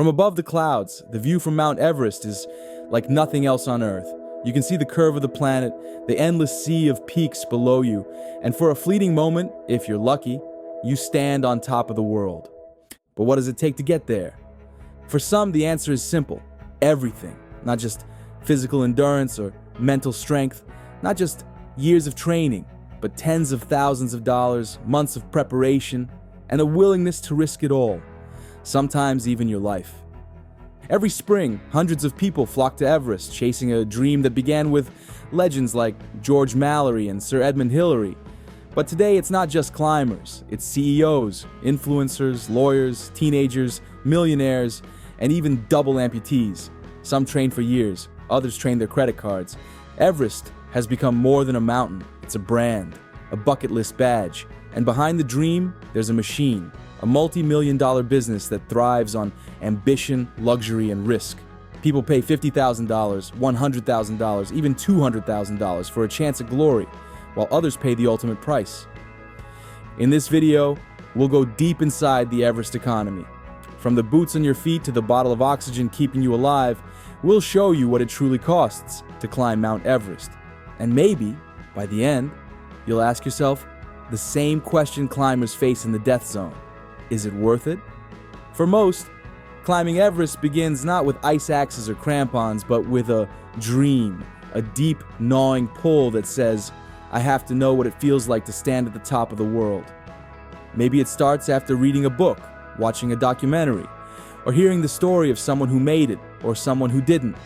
From above the clouds, the view from Mount Everest is like nothing else on Earth. You can see the curve of the planet, the endless sea of peaks below you, and for a fleeting moment, if you're lucky, you stand on top of the world. But what does it take to get there? For some, the answer is simple: everything. Not just physical endurance or mental strength, not just years of training, but tens of thousands of dollars, months of preparation, and a willingness to risk it all. Sometimes even your life. Every spring, hundreds of people flock to Everest, chasing a dream that began with legends like George Mallory and Sir Edmund Hillary. But today it's not just climbers, it's CEOs, influencers, lawyers, teenagers, millionaires, and even double amputees. Some train for years, others train their credit cards. Everest has become more than a mountain. It's a brand, a bucket list badge. And behind the dream, there's a machine, a multi-million-dollar business that thrives on ambition, luxury, and risk. People pay $50,000, $100,000, even $200,000 for a chance at glory, while others pay the ultimate price. In this video, we'll go deep inside the Everest economy. From the boots on your feet to the bottle of oxygen keeping you alive, we'll show you what it truly costs to climb Mount Everest. And maybe, by the end, you'll ask yourself the same question climbers face in the death zone. Is it worth it? For most, climbing Everest begins not with ice axes or crampons, but with a dream, a deep, gnawing pull that says, I have to know what it feels like to stand at the top of the world. Maybe it starts after reading a book, watching a documentary, or hearing the story of someone who made it or someone who didn't.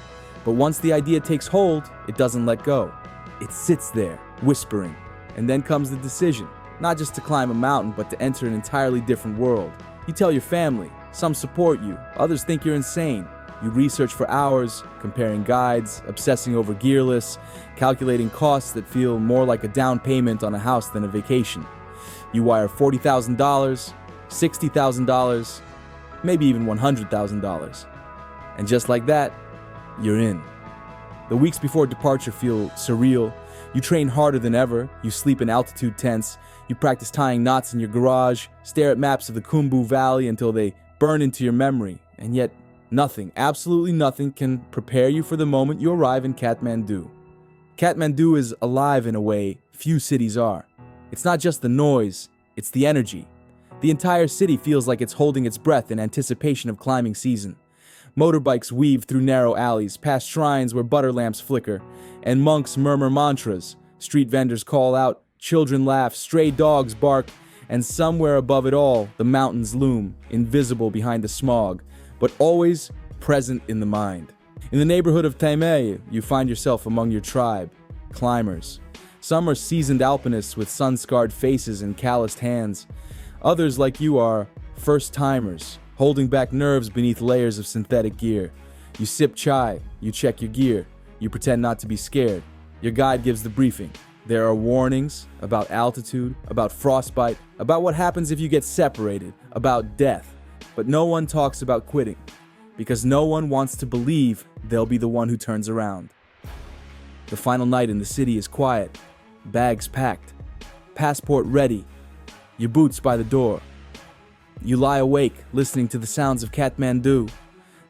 But once the idea takes hold, it doesn't let go. It sits there, whispering, and then comes the decision, not just to climb a mountain, but to enter an entirely different world. You tell your family, some support you, others think you're insane. You research for hours, comparing guides, obsessing over gear lists, calculating costs that feel more like a down payment on a house than a vacation. You wire $40,000, $60,000, maybe even $100,000. And just like that, you're in. The weeks before departure feel surreal. You train harder than ever, you sleep in altitude tents, you practice tying knots in your garage, stare at maps of the Khumbu Valley until they burn into your memory, and yet nothing, absolutely nothing, can prepare you for the moment you arrive in Kathmandu. Kathmandu is alive in a way few cities are. It's not just the noise, it's the energy. The entire city feels like it's holding its breath in anticipation of climbing season. Motorbikes weave through narrow alleys, past shrines where butter lamps flicker, and monks murmur mantras. Street vendors call out, children laugh, stray dogs bark, and somewhere above it all, the mountains loom, invisible behind the smog, but always present in the mind. In the neighborhood of Taimei, you find yourself among your tribe, climbers. Some are seasoned alpinists with sun-scarred faces and calloused hands. Others, like you, are first-timers, holding back nerves beneath layers of synthetic gear. You sip chai, you check your gear, you pretend not to be scared. Your guide gives the briefing. There are warnings about altitude, about frostbite, about what happens if you get separated, about death. But no one talks about quitting, because no one wants to believe they'll be the one who turns around. The final night in the city is quiet, bags packed, passport ready, your boots by the door. You lie awake, listening to the sounds of Kathmandu,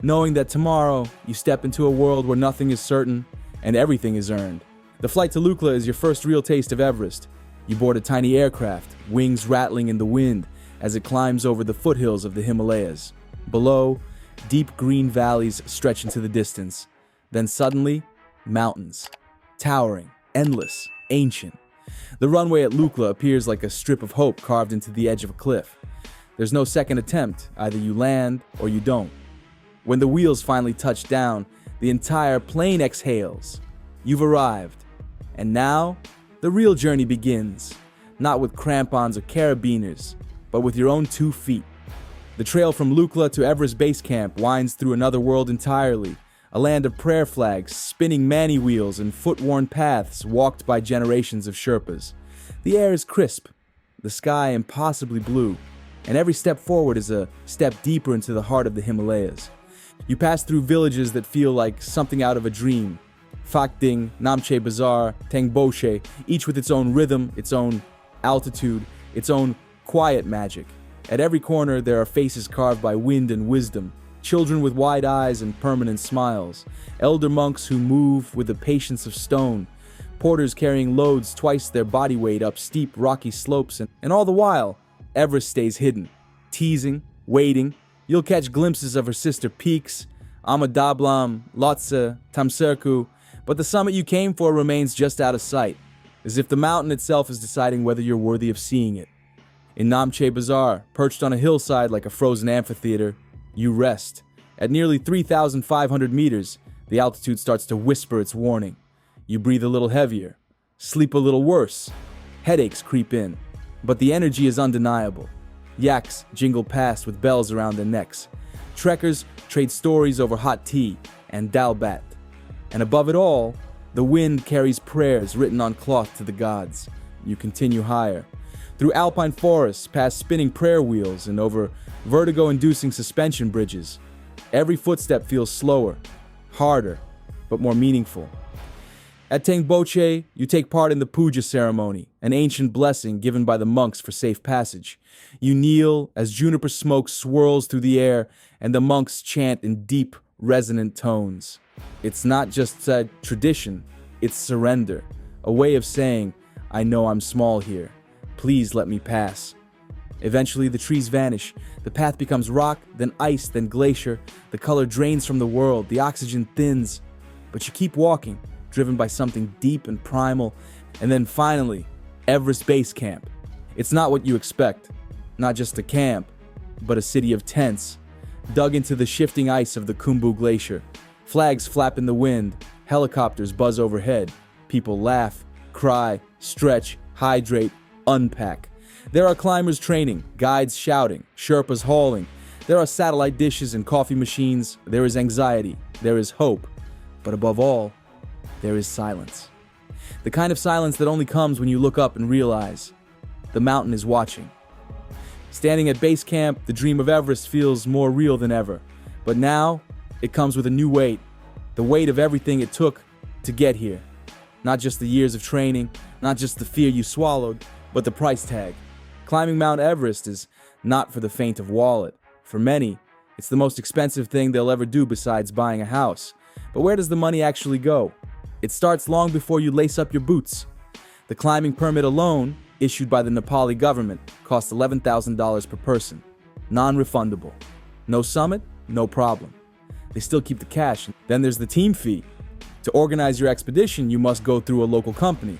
knowing that tomorrow you step into a world where nothing is certain and everything is earned. The flight to Lukla is your first real taste of Everest. You board a tiny aircraft, wings rattling in the wind as it climbs over the foothills of the Himalayas. Below, deep green valleys stretch into the distance. Then suddenly, mountains. Towering, endless, ancient. The runway at Lukla appears like a strip of hope carved into the edge of a cliff. There's no second attempt, either you land or you don't. When the wheels finally touch down, the entire plane exhales. You've arrived. And now, the real journey begins. Not with crampons or carabiners, but with your own 2 feet. The trail from Lukla to Everest Base Camp winds through another world entirely. A land of prayer flags, spinning mani wheels, and foot-worn paths walked by generations of Sherpas. The air is crisp, the sky impossibly blue, and every step forward is a step deeper into the heart of the Himalayas. You pass through villages that feel like something out of a dream. Phakding, Namche Bazaar, Tengboshe, each with its own rhythm, its own altitude, its own quiet magic. At every corner there are faces carved by wind and wisdom, children with wide eyes and permanent smiles, elder monks who move with the patience of stone, porters carrying loads twice their body weight up steep, rocky slopes, and all the while, Everest stays hidden, teasing, waiting. You'll catch glimpses of her sister peaks, Amadablam, Lhotse, Tamserku, but the summit you came for remains just out of sight, as if the mountain itself is deciding whether you're worthy of seeing it. In Namche Bazaar, perched on a hillside like a frozen amphitheater, you rest. At nearly 3,500 meters, the altitude starts to whisper its warning. You breathe a little heavier, sleep a little worse, headaches creep in, but the energy is undeniable. Yaks jingle past with bells around their necks. Trekkers trade stories over hot tea and dalbat. And above it all, the wind carries prayers written on cloth to the gods. You continue higher, through alpine forests, past spinning prayer wheels, and over vertigo-inducing suspension bridges. Every footstep feels slower, harder, but more meaningful. At Tengboche, you take part in the puja ceremony, an ancient blessing given by the monks for safe passage. You kneel as juniper smoke swirls through the air, and the monks chant in deep, resonant tones. It's not just a tradition, it's surrender, a way of saying, I know I'm small here. Please let me pass. Eventually, the trees vanish. The path becomes rock, then ice, then glacier. The color drains from the world. The oxygen thins. But you keep walking, driven by something deep and primal. And then finally, Everest Base Camp. It's not what you expect. Not just a camp, but a city of tents, dug into the shifting ice of the Khumbu Glacier. Flags flap in the wind. Helicopters buzz overhead. People laugh, cry, stretch, hydrate, unpack. There are climbers training, guides shouting, Sherpas hauling. There are satellite dishes and coffee machines. There is anxiety. There is hope. But above all, there is silence. The kind of silence that only comes when you look up and realize the mountain is watching. Standing at base camp, the dream of Everest feels more real than ever. But now, it comes with a new weight. The weight of everything it took to get here. Not just the years of training, not just the fear you swallowed, but the price tag. Climbing Mount Everest is not for the faint of wallet. For many, it's the most expensive thing they'll ever do besides buying a house. But where does the money actually go? It starts long before you lace up your boots. The climbing permit alone, issued by the Nepali government, costs $11,000 per person. Non-refundable. No summit? No problem. They still keep the cash. Then there's the team fee. To organize your expedition, you must go through a local company.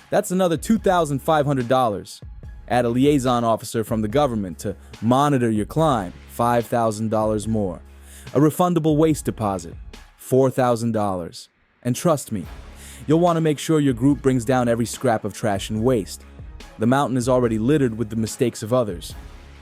That's another $2,500. Add a liaison officer from the government to monitor your climb, $5,000 more. A refundable waste deposit, $4,000. And trust me, you'll want to make sure your group brings down every scrap of trash and waste. The mountain is already littered with the mistakes of others.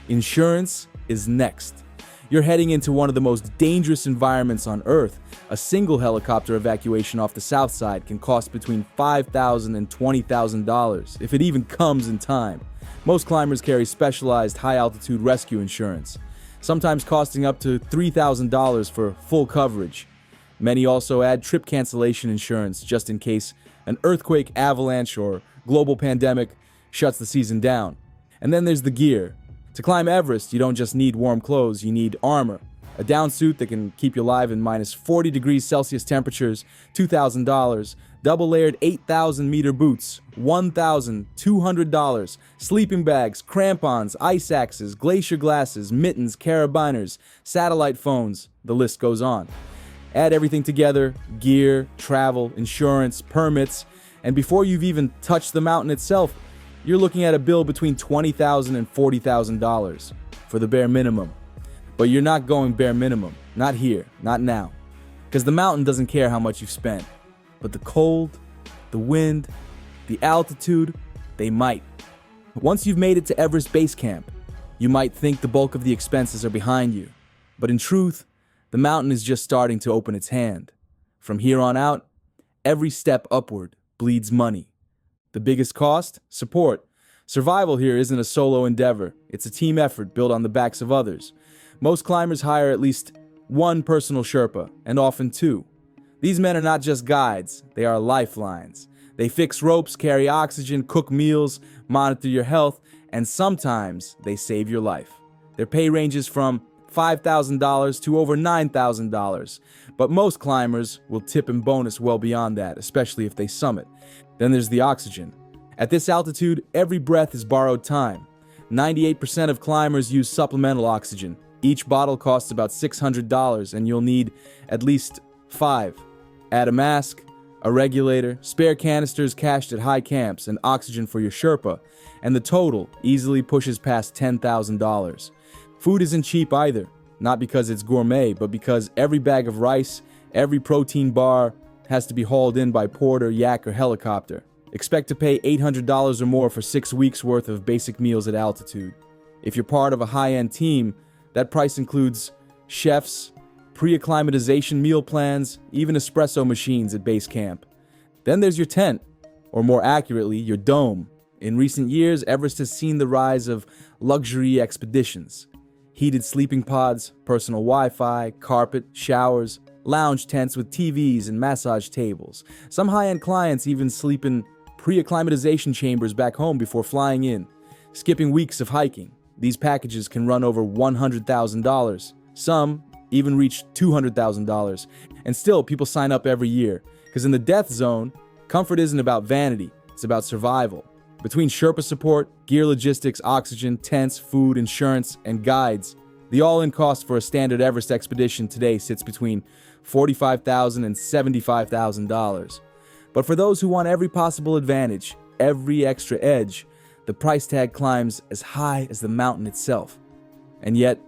Insurance is next. You're heading into one of the most dangerous environments on Earth. A single helicopter evacuation off the south side can cost between $5,000 and $20,000, if it even comes in time. Most climbers carry specialized high-altitude rescue insurance, sometimes costing up to $3,000 for full coverage. Many also add trip cancellation insurance just in case an earthquake, avalanche, or global pandemic shuts the season down. And then there's the gear. To climb Everest, you don't just need warm clothes, you need armor. A down suit that can keep you alive in minus 40 degrees Celsius temperatures, $2,000. Double-layered 8,000-meter boots, $1,200. Sleeping bags, crampons, ice axes, glacier glasses, mittens, carabiners, satellite phones. The list goes on. Add everything together, gear, travel, insurance, permits, and before you've even touched the mountain itself, you're looking at a bill between $20,000 and $40,000 for the bare minimum. But you're not going bare minimum. Not here, not now. Because the mountain doesn't care how much you've spent. But the cold, the wind, the altitude, they might. Once you've made it to Everest Base Camp, you might think the bulk of the expenses are behind you. But in truth, the mountain is just starting to open its hand. From here on out, every step upward bleeds money. The biggest cost? Support. Survival here isn't a solo endeavor. It's a team effort built on the backs of others. Most climbers hire at least one personal Sherpa, and often two. These men are not just guides, they are lifelines. They fix ropes, carry oxygen, cook meals, monitor your health, and sometimes they save your life. Their pay ranges from $5,000 to over $9,000. But most climbers will tip and bonus well beyond that, especially if they summit. Then there's the oxygen. At this altitude, every breath is borrowed time. 98% of climbers use supplemental oxygen. Each bottle costs about $600, and you'll need at least 5. Add a mask, a regulator, spare canisters cached at high camps, and oxygen for your Sherpa, and the total easily pushes past $10,000. Food isn't cheap either, not because it's gourmet, but because every bag of rice, every protein bar has to be hauled in by porter, yak, or helicopter. Expect to pay $800 or more for 6 weeks worth of basic meals at altitude. If you're part of a high-end team, that price includes chefs, pre-acclimatization meal plans, even espresso machines at base camp. Then there's your tent, or more accurately, your dome. In recent years, Everest has seen the rise of luxury expeditions. Heated sleeping pods, personal Wi-Fi, carpet, showers, lounge tents with TVs and massage tables. Some high-end clients even sleep in pre-acclimatization chambers back home before flying in. Skipping weeks of hiking, these packages can run over $100,000. Some even reach $200,000. And still, people sign up every year. Because in the death zone, comfort isn't about vanity, it's about survival. Between Sherpa support, gear logistics, oxygen, tents, food, insurance, and guides, the all-in cost for a standard Everest expedition today sits between $45,000 and $75,000. But for those who want every possible advantage, every extra edge, the price tag climbs as high as the mountain itself. And yet,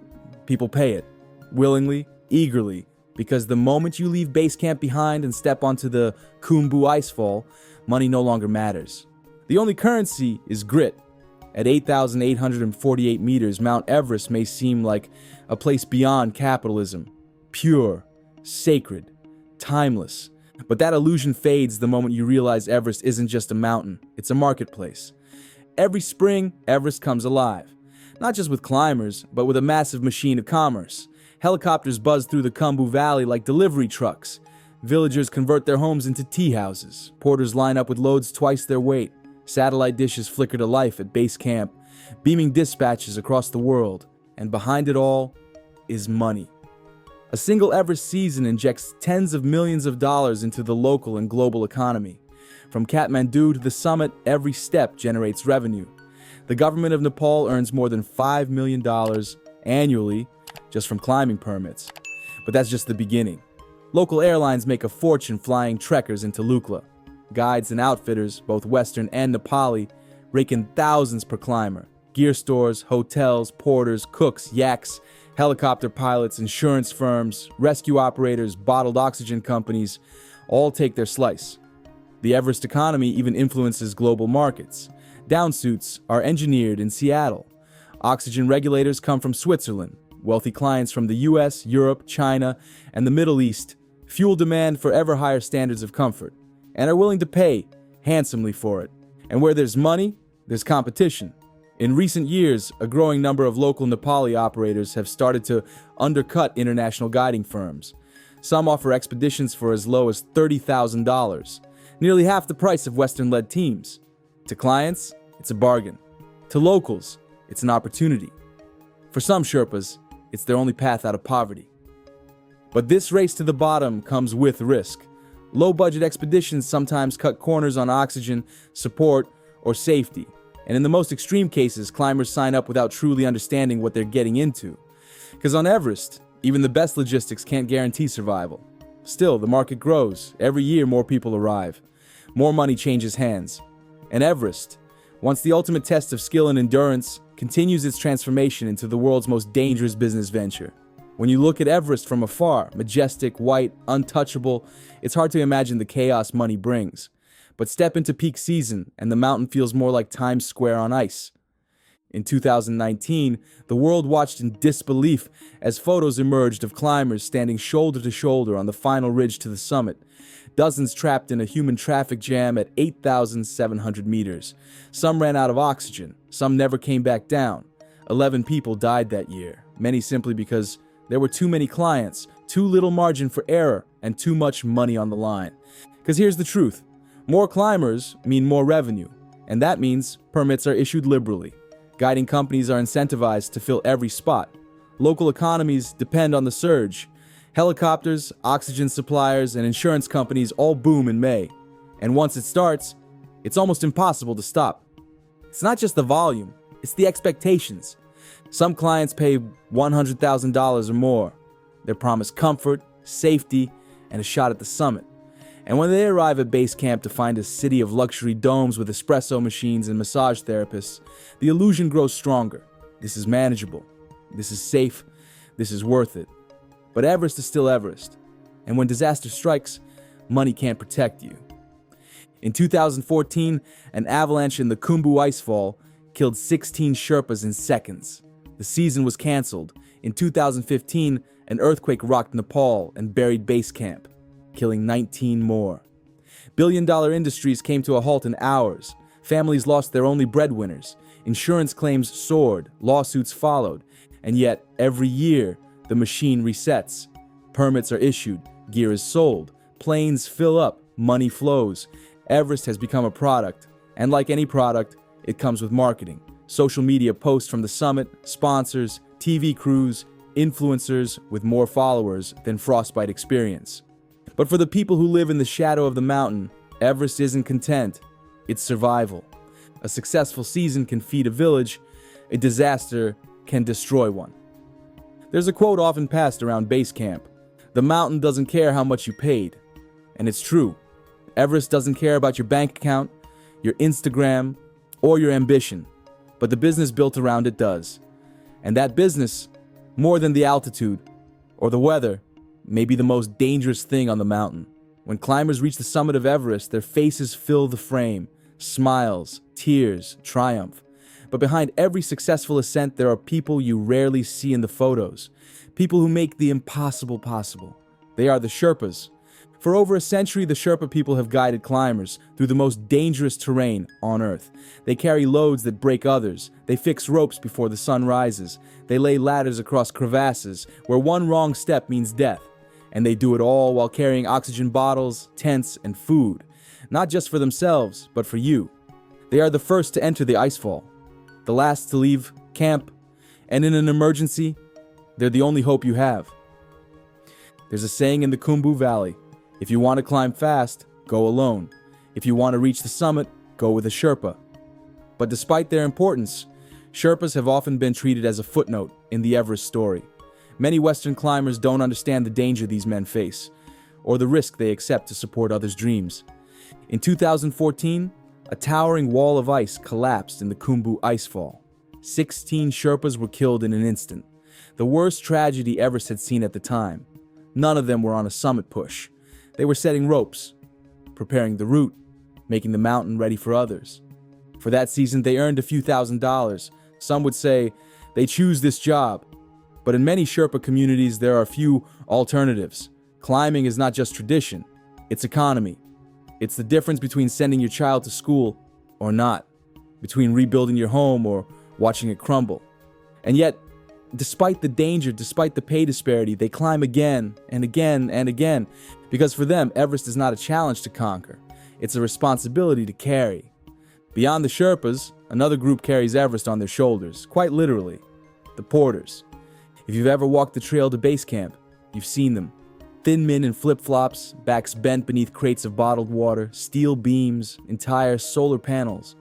people pay it, willingly, eagerly, because the moment you leave base camp behind and step onto the Khumbu icefall, money no longer matters. The only currency is grit. At 8,848 meters, Mount Everest may seem like a place beyond capitalism, pure, sacred, timeless. But that illusion fades the moment you realize Everest isn't just a mountain, it's a marketplace. Every spring, Everest comes alive. Not just with climbers, but with a massive machine of commerce. Helicopters buzz through the Khumbu Valley like delivery trucks. Villagers convert their homes into tea houses. Porters line up with loads twice their weight. Satellite dishes flicker to life at base camp, beaming dispatches across the world. And behind it all is money. A single Everest season injects tens of millions of dollars into the local and global economy. From Kathmandu to the summit, every step generates revenue. The government of Nepal earns more than $5 million annually just from climbing permits. But that's just the beginning. Local airlines make a fortune flying trekkers into Lukla. Guides and outfitters, both Western and Nepali, rake in thousands per climber. Gear stores, hotels, porters, cooks, yaks, helicopter pilots, insurance firms, rescue operators, bottled oxygen companies, all take their slice. The Everest economy even influences global markets. Downsuits are engineered in Seattle. Oxygen regulators come from Switzerland. Wealthy clients from the US, Europe, China, and the Middle East fuel demand for ever higher standards of comfort, and are willing to pay handsomely for it. And where there's money, there's competition. In recent years, a growing number of local Nepali operators have started to undercut international guiding firms. Some offer expeditions for as low as $30,000, nearly half the price of Western-led teams. To clients, it's a bargain. To locals, it's an opportunity. For some Sherpas, it's their only path out of poverty. But this race to the bottom comes with risk. Low-budget expeditions sometimes cut corners on oxygen, support, or safety. And in the most extreme cases, climbers sign up without truly understanding what they're getting into. Because on Everest, even the best logistics can't guarantee survival. Still, the market grows. Every year, more people arrive. More money changes hands. And Everest, once the ultimate test of skill and endurance, continues its transformation into the world's most dangerous business venture. When you look at Everest from afar, majestic, white, untouchable, it's hard to imagine the chaos money brings. But step into peak season, and the mountain feels more like Times Square on ice. In 2019, the world watched in disbelief as photos emerged of climbers standing shoulder to shoulder on the final ridge to the summit, dozens trapped in a human traffic jam at 8,700 meters. Some ran out of oxygen, some never came back down. 11 people died that year, many simply because there were too many clients, too little margin for error, and too much money on the line. Because here's the truth. More climbers mean more revenue, and that means permits are issued liberally. Guiding companies are incentivized to fill every spot. Local economies depend on the surge. Helicopters, oxygen suppliers, and insurance companies all boom in May. And once it starts, it's almost impossible to stop. It's not just the volume, it's the expectations. Some clients pay $100,000 or more. They're promised comfort, safety, and a shot at the summit. And when they arrive at base camp to find a city of luxury domes with espresso machines and massage therapists, the illusion grows stronger. This is manageable. This is safe. This is worth it. But Everest is still Everest. And when disaster strikes, money can't protect you. In 2014, an avalanche in the Khumbu Icefall killed 16 Sherpas in seconds. The season was canceled. In 2015, an earthquake rocked Nepal and buried base camp, killing 19 more. Billion-dollar industries came to a halt in hours. Families lost their only breadwinners. Insurance claims soared. Lawsuits followed. And yet, every year, the machine resets. Permits are issued. Gear is sold. Planes fill up. Money flows. Everest has become a product. And like any product, it comes with marketing. Social media posts from the summit, sponsors, TV crews, influencers with more followers than frostbite experience. But for the people who live in the shadow of the mountain, Everest isn't content. It's survival. A successful season can feed a village. A disaster can destroy one. There's a quote often passed around base camp. The mountain doesn't care how much you paid. And it's true. Everest doesn't care about your bank account, your Instagram, or your ambition. But the business built around it does. And that business, more than the altitude or the weather, may be the most dangerous thing on the mountain. When climbers reach the summit of Everest, their faces fill the frame. Smiles, tears, triumph. But behind every successful ascent, there are people you rarely see in the photos. People who make the impossible possible. They are the Sherpas. For over a century, the Sherpa people have guided climbers through the most dangerous terrain on Earth. They carry loads that break others. They fix ropes before the sun rises. They lay ladders across crevasses where one wrong step means death. And they do it all while carrying oxygen bottles, tents, and food. Not just for themselves, but for you. They are the first to enter the icefall, the last to leave camp, and in an emergency, they're the only hope you have. There's a saying in the Khumbu Valley: if you want to climb fast, go alone. If you want to reach the summit, go with a Sherpa. But despite their importance, Sherpas have often been treated as a footnote in the Everest story. Many Western climbers don't understand the danger these men face, or the risk they accept to support others' dreams. In 2014, a towering wall of ice collapsed in the Khumbu Icefall. 16 Sherpas were killed in an instant, the worst tragedy Everest had seen at the time. None of them were on a summit push. They were setting ropes, preparing the route, making the mountain ready for others. For that season, they earned a few $1,000s. Some would say they choose this job. But in many Sherpa communities, there are few alternatives. Climbing is not just tradition, it's economy. It's the difference between sending your child to school or not, between rebuilding your home or watching it crumble. And yet, despite the danger, despite the pay disparity, they climb again and again and again, because for them, Everest is not a challenge to conquer. It's a responsibility to carry. Beyond the Sherpas, another group carries Everest on their shoulders, quite literally: the porters. If you've ever walked the trail to base camp, you've seen them. Thin men in flip-flops, backs bent beneath crates of bottled water, steel beams, entire solar panels.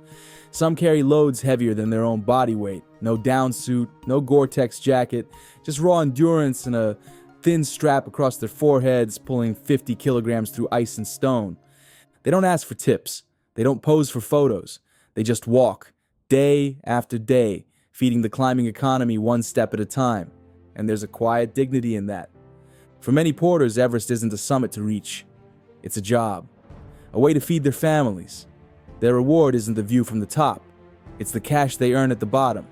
Some carry loads heavier than their own body weight. No down suit, no Gore-Tex jacket, just raw endurance and a thin strap across their foreheads, pulling 50 kilograms through ice and stone. They don't ask for tips. They don't pose for photos. They just walk, day after day, feeding the climbing economy one step at a time. And there's a quiet dignity in that. For many porters, Everest isn't a summit to reach. It's a job, a way to feed their families. Their reward isn't the view from the top. It's the cash they earn at the bottom.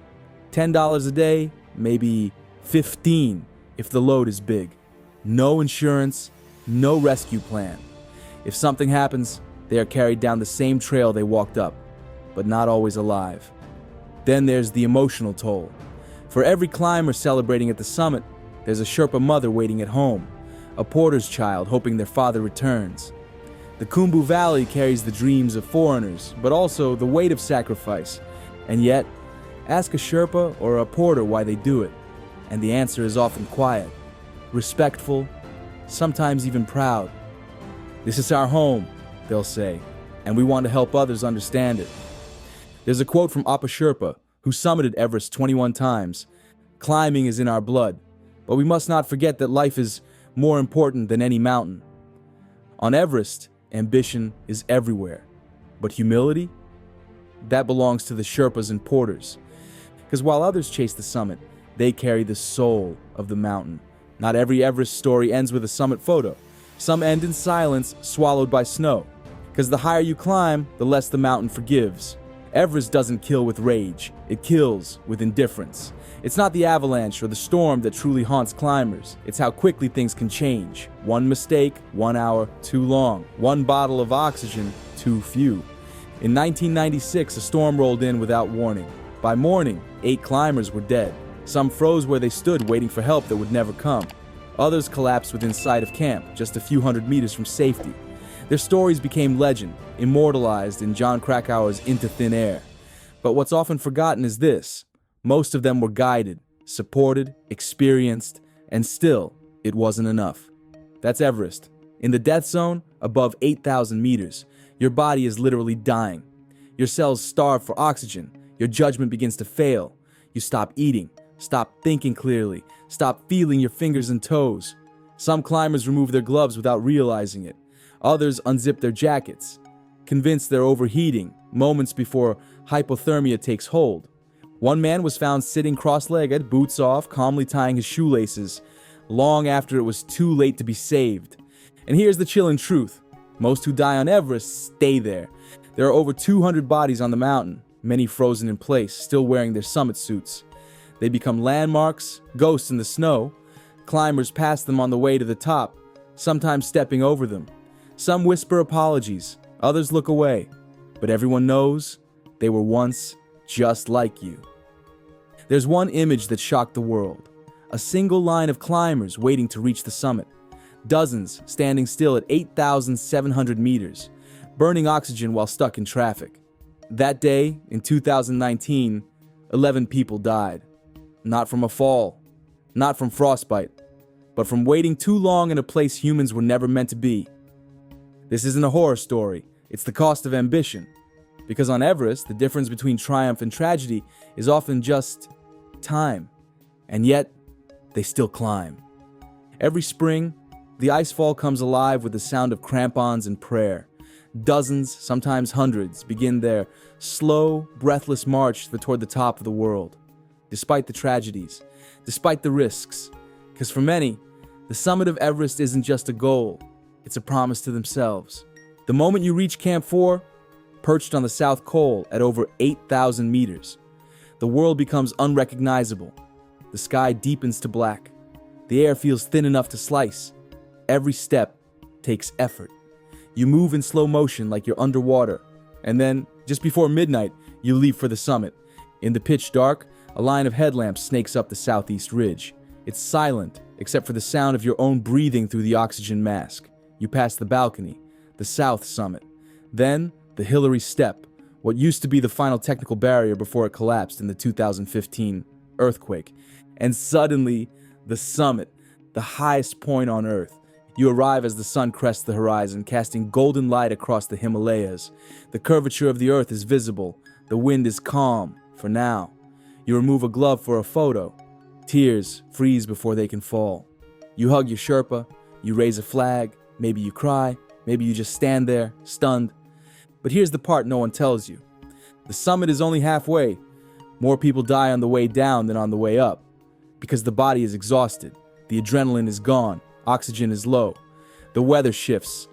$10 a day, maybe 15 if the load is big. No insurance, no rescue plan. If something happens, they are carried down the same trail they walked up, but not always alive. Then there's the emotional toll. For every climber celebrating at the summit, there's a Sherpa mother waiting at home, a porter's child hoping their father returns. The Khumbu Valley carries the dreams of foreigners, but also the weight of sacrifice. And yet, ask a Sherpa or a porter why they do it. And the answer is often quiet, respectful, sometimes even proud. "This is our home," they'll say, "and we want to help others understand it." There's a quote from Appa Sherpa, who summited Everest 21 times. "Climbing is in our blood, but we must not forget that life is more important than any mountain." On Everest, ambition is everywhere. But humility? That belongs to the Sherpas and porters. Because while others chase the summit, they carry the soul of the mountain. Not every Everest story ends with a summit photo. Some end in silence, swallowed by snow. Because the higher you climb, the less the mountain forgives. Everest doesn't kill with rage, it kills with indifference. It's not the avalanche or the storm that truly haunts climbers. It's how quickly things can change. One mistake, 1 hour, too long. One bottle of oxygen, too few. In 1996, a storm rolled in without warning. By morning, 8 climbers were dead. Some froze where they stood, waiting for help that would never come. Others collapsed within sight of camp, just a few hundred meters from safety. Their stories became legend, immortalized in Jon Krakauer's Into Thin Air. But what's often forgotten is this: most of them were guided, supported, experienced, and still, it wasn't enough. That's Everest. In the death zone, above 8,000 meters, your body is literally dying. Your cells starve for oxygen. Your judgment begins to fail. You stop eating, stop thinking clearly, stop feeling your fingers and toes. Some climbers remove their gloves without realizing it. Others unzip their jackets, convinced they're overheating, moments before hypothermia takes hold. One man was found sitting cross-legged, boots off, calmly tying his shoelaces, long after it was too late to be saved. And here's the chilling truth: most who die on Everest stay there. There are over 200 bodies on the mountain, many frozen in place, still wearing their summit suits. They become landmarks, ghosts in the snow. Climbers pass them on the way to the top, sometimes stepping over them. Some whisper apologies, others look away, but everyone knows they were once just like you. There's one image that shocked the world: a single line of climbers waiting to reach the summit. Dozens standing still at 8,700 meters, burning oxygen while stuck in traffic. That day, in 2019, 11 people died. Not from a fall, not from frostbite, but from waiting too long in a place humans were never meant to be. This isn't a horror story, it's the cost of ambition. Because on Everest, the difference between triumph and tragedy is often just time. And yet, they still climb. Every spring, the icefall comes alive with the sound of crampons and prayer. Dozens, sometimes hundreds, begin their slow, breathless march toward the top of the world. Despite the tragedies, despite the risks. Because for many, the summit of Everest isn't just a goal, it's a promise to themselves. The moment you reach Camp 4, perched on the South Col at over 8,000 meters, the world becomes unrecognizable. The sky deepens to black. The air feels thin enough to slice. Every step takes effort. You move in slow motion like you're underwater. And then, just before midnight, you leave for the summit. In the pitch dark, a line of headlamps snakes up the southeast ridge. It's silent, except for the sound of your own breathing through the oxygen mask. You pass the balcony, the south summit. Then, the Hillary Step, what used to be the final technical barrier before it collapsed in the 2015 earthquake. And suddenly, the summit, the highest point on Earth. You arrive as the sun crests the horizon, casting golden light across the Himalayas. The curvature of the Earth is visible. The wind is calm, for now. You remove a glove for a photo. Tears freeze before they can fall. You hug your Sherpa. You raise a flag. Maybe you cry. Maybe you just stand there, stunned. But here's the part no one tells you. The summit is only halfway. More people die on the way down than on the way up. Because the body is exhausted. The adrenaline is gone. Oxygen is low. The weather shifts.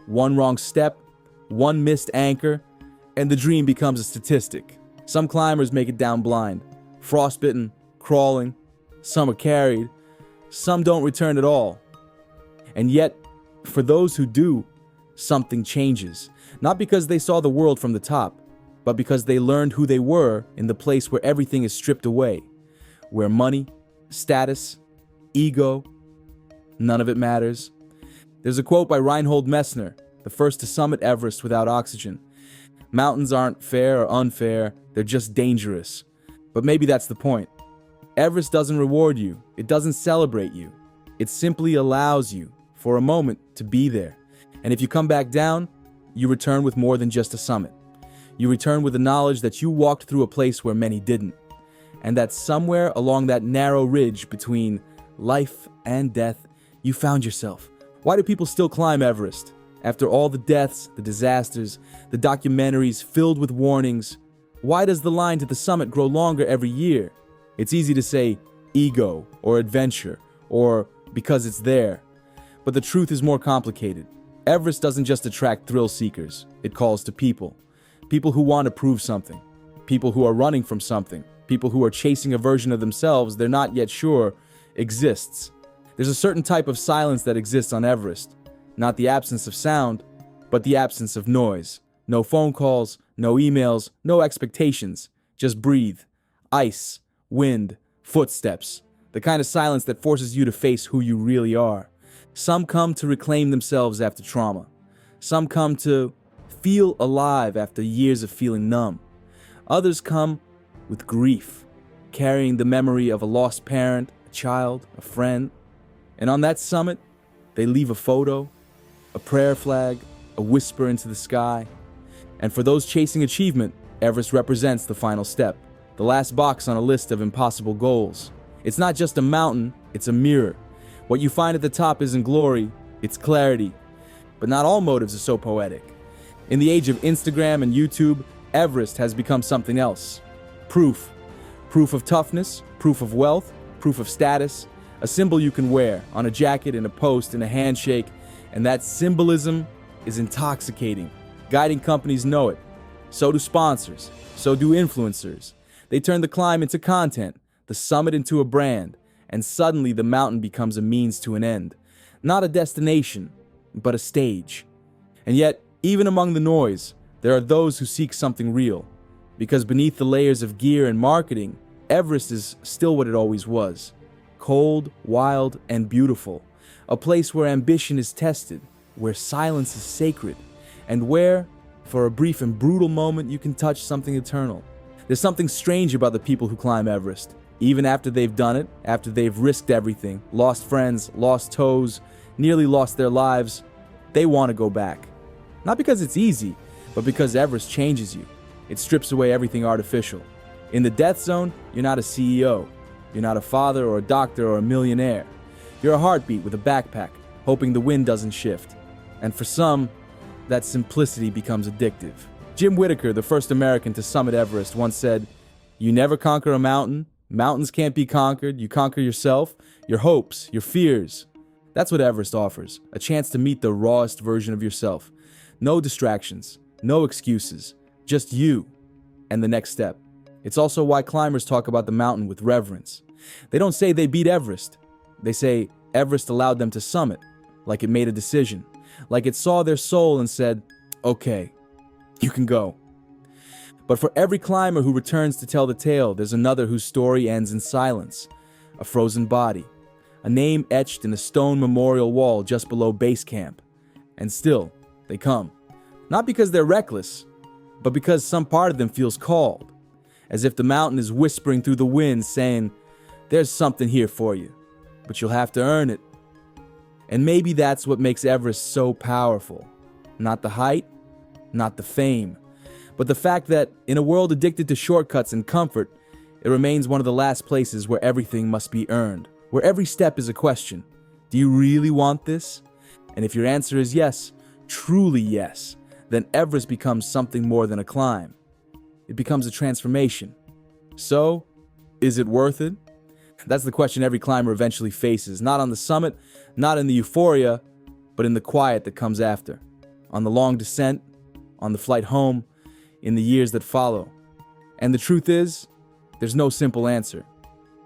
One wrong step, one missed anchor, and the dream becomes a statistic. Some climbers make it down blind, frostbitten, crawling. Some are carried. Some don't return at all. And yet, for those who do, something changes. Not because they saw the world from the top, but because they learned who they were in the place where everything is stripped away. Where money, status, ego, none of it matters. There's a quote by Reinhold Messner, the first to summit Everest without oxygen. Mountains aren't fair or unfair, they're just dangerous. But maybe that's the point. Everest doesn't reward you. It doesn't celebrate you. It simply allows you, for a moment, to be there. And if you come back down, you return with more than just a summit. You return with the knowledge that you walked through a place where many didn't, and that somewhere along that narrow ridge between life and death, you found yourself. Why do people still climb Everest? After all the deaths, the disasters, the documentaries filled with warnings, why does the line to the summit grow longer every year? It's easy to say ego or adventure or because it's there. But the truth is more complicated. Everest doesn't just attract thrill seekers. It calls to people. People who want to prove something. People who are running from something. People who are chasing a version of themselves they're not yet sure exists. There's a certain type of silence that exists on Everest. Not the absence of sound, but the absence of noise. No phone calls, no emails, no expectations. Just breathe. Ice, wind, footsteps. The kind of silence that forces you to face who you really are. Some come to reclaim themselves after trauma. Some come to feel alive after years of feeling numb. Others come with grief, carrying the memory of a lost parent, a child, a friend. And on that summit, they leave a photo, a prayer flag, a whisper into the sky. And for those chasing achievement, Everest represents the final step, the last box on a list of impossible goals. It's not just a mountain, it's a mirror. What you find at the top isn't glory, it's clarity. But not all motives are so poetic. In the age of Instagram and YouTube, Everest has become something else. Proof. Proof of toughness, proof of wealth, proof of status, a symbol you can wear on a jacket, in a post, in a handshake, and that symbolism is intoxicating. Guiding companies know it. So do sponsors. So do influencers. They turn the climb into content, the summit into a brand, and suddenly the mountain becomes a means to an end. Not a destination, but a stage. And yet, even among the noise, there are those who seek something real. Because beneath the layers of gear and marketing, Everest is still what it always was. Cold, wild, and beautiful. A place where ambition is tested, where silence is sacred, and where, for a brief and brutal moment, you can touch something eternal. There's something strange about the people who climb Everest. Even after they've done it, after they've risked everything, lost friends, lost toes, nearly lost their lives, they want to go back. Not because it's easy, but because Everest changes you. It strips away everything artificial. In the death zone, you're not a CEO. You're not a father or a doctor or a millionaire. You're a heartbeat with a backpack, hoping the wind doesn't shift. And for some, that simplicity becomes addictive. Jim Whittaker, the first American to summit Everest, once said, "You never conquer a mountain. Mountains can't be conquered. You conquer yourself, your hopes, your fears." That's what Everest offers, a chance to meet the rawest version of yourself. No distractions, no excuses, just you and the next step. It's also why climbers talk about the mountain with reverence. They don't say they beat Everest. They say Everest allowed them to summit, like it made a decision, like it saw their soul and said, "Okay, you can go." But for every climber who returns to tell the tale, there's another whose story ends in silence. A frozen body. A name etched in a stone memorial wall just below base camp. And still, they come. Not because they're reckless, but because some part of them feels called. As if the mountain is whispering through the wind saying, "There's something here for you, but you'll have to earn it." And maybe that's what makes Everest so powerful. Not the height, not the fame, but the fact that in a world addicted to shortcuts and comfort, it remains one of the last places where everything must be earned, where every step is a question. Do you really want this? And if your answer is yes, truly yes, then Everest becomes something more than a climb. It becomes a transformation. So, is it worth it? That's the question every climber eventually faces, not on the summit, not in the euphoria, but in the quiet that comes after. On the long descent, on the flight home, in the years that follow. And the truth is, there's no simple answer.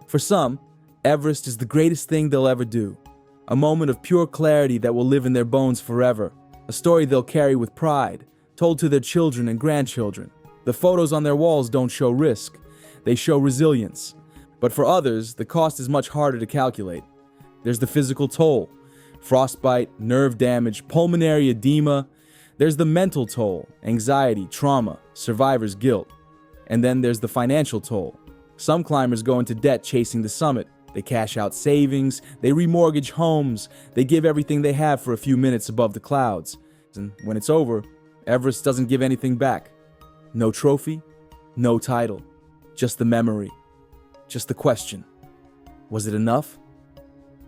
For some, Everest is the greatest thing they'll ever do. A moment of pure clarity that will live in their bones forever. A story they'll carry with pride, told to their children and grandchildren. The photos on their walls don't show risk. They show resilience. But for others, the cost is much harder to calculate. There's the physical toll. Frostbite, nerve damage, pulmonary edema. There's the mental toll, anxiety, trauma, survivor's guilt. And then there's the financial toll. Some climbers go into debt chasing the summit. They cash out savings, they remortgage homes, they give everything they have for a few minutes above the clouds. And when it's over, Everest doesn't give anything back. No trophy, no title, just the memory, just the question. Was it enough?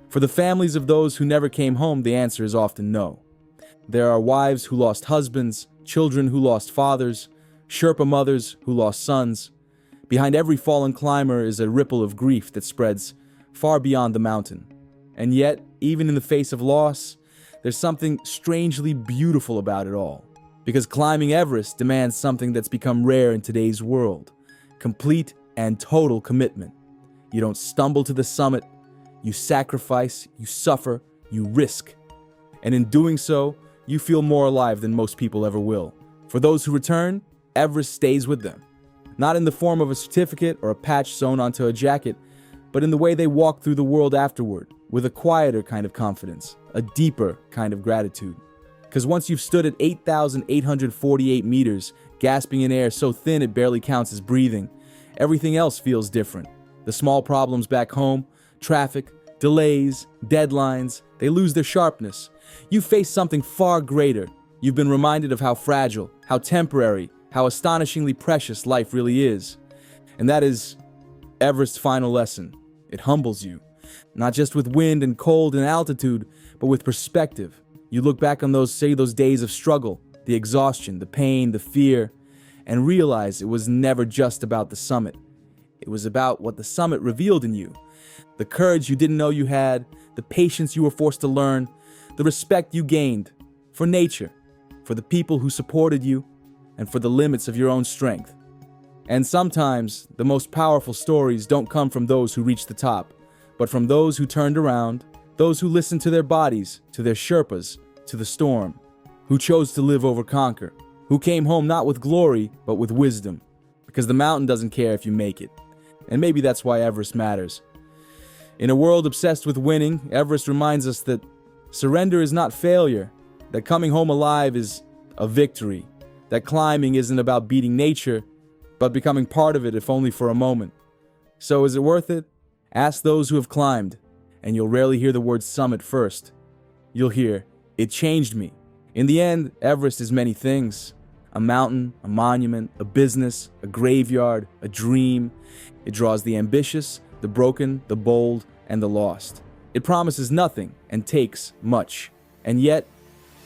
For the families of those who never came home, the answer is often no. There are wives who lost husbands, children who lost fathers, Sherpa mothers who lost sons. Behind every fallen climber is a ripple of grief that spreads far beyond the mountain. And yet, even in the face of loss, there's something strangely beautiful about it all. Because climbing Everest demands something that's become rare in today's world: complete and total commitment. You don't stumble to the summit, you sacrifice, you suffer, you risk. And in doing so, you feel more alive than most people ever will. For those who return, Everest stays with them. Not in the form of a certificate or a patch sewn onto a jacket, but in the way they walk through the world afterward, with a quieter kind of confidence, a deeper kind of gratitude. Because once you've stood at 8,848 meters, gasping in air so thin it barely counts as breathing, everything else feels different. The small problems back home, traffic, delays, deadlines, they lose their sharpness. You face something far greater. You've been reminded of how fragile, how temporary, how astonishingly precious life really is. And that is Everest's final lesson. It humbles you, not just with wind and cold and altitude, but with perspective. You look back on those days of struggle, the exhaustion, the pain, the fear, and realize it was never just about the summit. It was about what the summit revealed in you. The courage you didn't know you had, the patience you were forced to learn, the respect you gained for nature, for the people who supported you, and for the limits of your own strength. And sometimes, the most powerful stories don't come from those who reached the top, but from those who turned around, those who listened to their bodies, to their Sherpas, to the storm, who chose to live over conquer, who came home not with glory, but with wisdom, because the mountain doesn't care if you make it. And maybe that's why Everest matters. In a world obsessed with winning, Everest reminds us that surrender is not failure, that coming home alive is a victory, that climbing isn't about beating nature, but becoming part of it if only for a moment. So is it worth it? Ask those who have climbed, and you'll rarely hear the word summit first. You'll hear, "It changed me." In the end, Everest is many things. A mountain, a monument, a business, a graveyard, a dream. It draws the ambitious, the broken, the bold, and the lost. It promises nothing and takes much. And yet,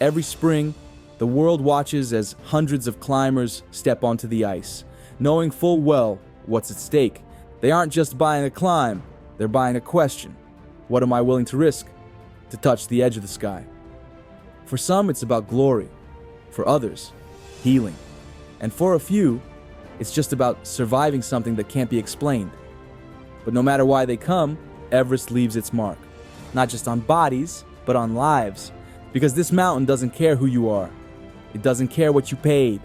every spring, the world watches as hundreds of climbers step onto the ice, knowing full well what's at stake. They aren't just buying a climb, they're buying a question. What am I willing to risk to touch the edge of the sky? For some, it's about glory. For others, healing. And for a few, it's just about surviving something that can't be explained. But no matter why they come, Everest leaves its mark. Not just on bodies, but on lives. Because this mountain doesn't care who you are. It doesn't care what you paid.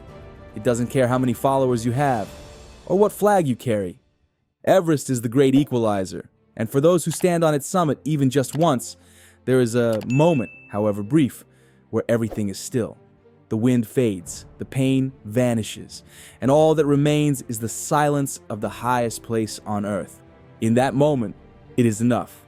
It doesn't care how many followers you have, or what flag you carry. Everest is the great equalizer. And for those who stand on its summit even just once, there is a moment, however brief, where everything is still. The wind fades, the pain vanishes, and all that remains is the silence of the highest place on earth. In that moment, it is enough.